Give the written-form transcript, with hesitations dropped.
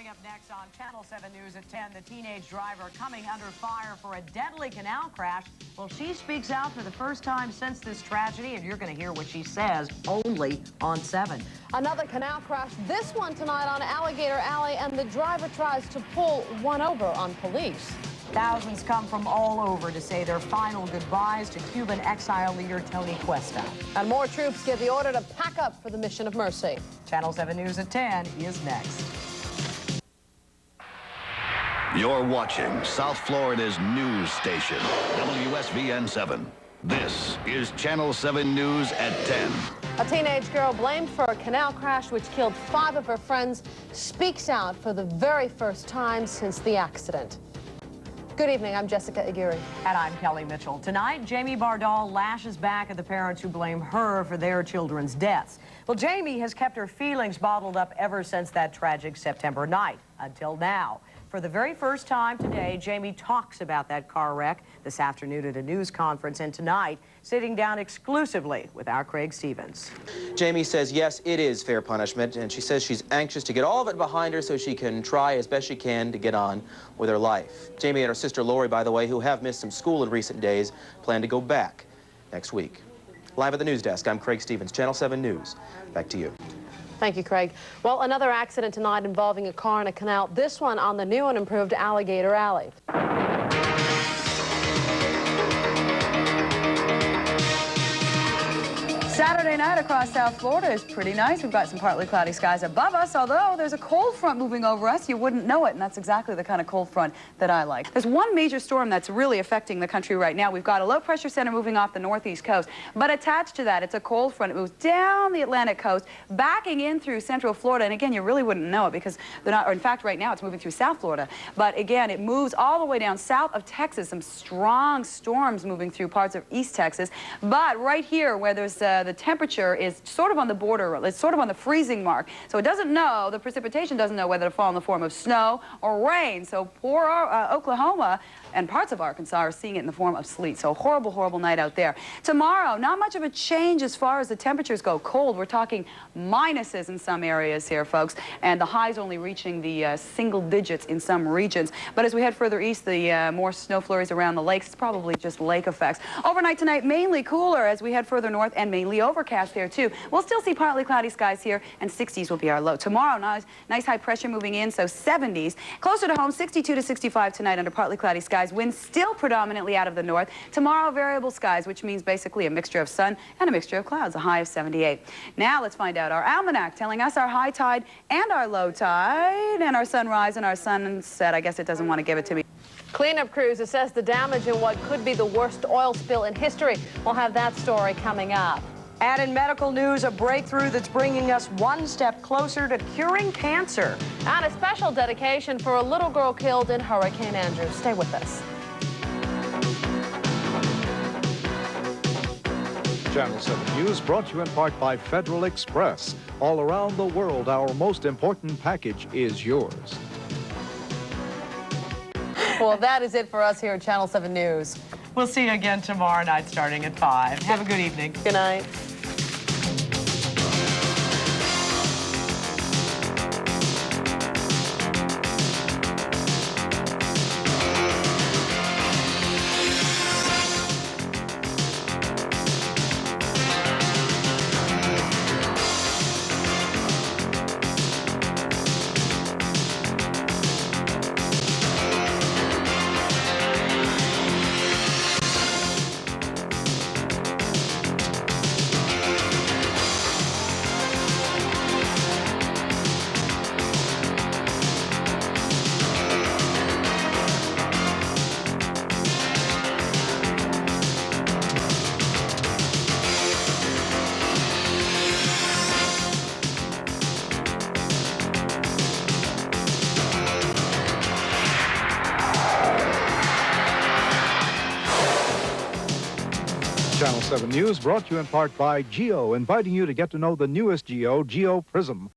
Coming up next on Channel 7 News at 10, the teenage driver coming under fire for a deadly canal crash. Well, she speaks out for the first time since this tragedy, and you're going to hear what she says only on 7. Another canal crash, this one tonight on Alligator Alley, and the driver tries to pull one over on police. Thousands come from all over to say their final goodbyes to Cuban exile leader Tony Cuesta. And more troops give the order to pack up for the mission of mercy. Channel 7 News at 10 is next. You're watching South Florida's news station, WSVN-7. This is Channel 7 News at 10. A teenage girl blamed for a canal crash which killed 5 of her friends speaks out for the very first time since the accident. Good evening, I'm Jessica Aguirre. And I'm Kelley Mitchell. Tonight, Jamie Bardal lashes back at the parents who blame her for their children's deaths. Well, Jamie has kept her feelings bottled up ever since that tragic September night, until now. For the very first time today, Jamie talks about that car wreck this afternoon at a news conference, and tonight, sitting down exclusively with our Craig Stevens. Jamie says, yes, it is fair punishment, and she says she's anxious to get all of it behind her so she can try as best she can to get on with her life. Jamie and her sister Lori, by the way, who have missed some school in recent days, plan to go back next week. Live at the news desk, I'm Craig Stevens, Channel 7 News. Back to you. Thank you, Craig. Well, another accident tonight involving a car in a canal, this one on the new and improved Alligator Alley. Saturday night across South Florida is pretty nice. We've got some partly cloudy skies above us, although there's a cold front moving over us. You wouldn't know it, and that's exactly the kind of cold front that I like. There's one major storm that's really affecting the country right now. We've got a low-pressure center moving off the northeast coast, but attached to that, it's a cold front. It moves down the Atlantic coast, backing in through central Florida, and again, you really wouldn't know it because they're not, or in fact, right now, it's moving through South Florida. But again, it moves all the way down south of Texas, some strong storms moving through parts of East Texas. But right here, where there's the temperature is sort of on the border, it's sort of on the freezing mark. So it doesn't know, the precipitation doesn't know whether to fall in the form of snow or rain. So poor Oklahoma and parts of Arkansas are seeing it in the form of sleet. So horrible, horrible night out there. Tomorrow, not much of a change as far as the temperatures go. Cold, we're talking minuses in some areas here, folks, and the highs only reaching the single digits in some regions. But as we head further east, the more snow flurries around the lakes, it's probably just lake effects. Overnight tonight, mainly cooler as we head further north, and mainly overcast there too. We'll still see partly cloudy skies here, and 60s will be our low. Tomorrow, nice high pressure moving in, so 70s. Closer to home, 62 to 65 tonight under partly cloudy skies. Winds still predominantly out of the north. Tomorrow, variable skies, which means basically a mixture of sun and a mixture of clouds, a high of 78. Now let's find out our almanac telling us our high tide and our low tide, and our sunrise and our sunset. I guess it doesn't want to give it to me. Cleanup crews assess the damage in what could be the worst oil spill in history. We'll have that story coming up. And in medical news, a breakthrough that's bringing us one step closer to curing cancer. And a special dedication for a little girl killed in Hurricane Andrew. Stay with us. Channel 7 News brought to you in part by Federal Express. All around the world, our most important package is yours. Well, that is it for us here at Channel 7 News. We'll see you again tomorrow night starting at 5. Have a good evening. Good night. Channel 7 News brought to you in part by Geo, inviting you to get to know the newest Geo Prism.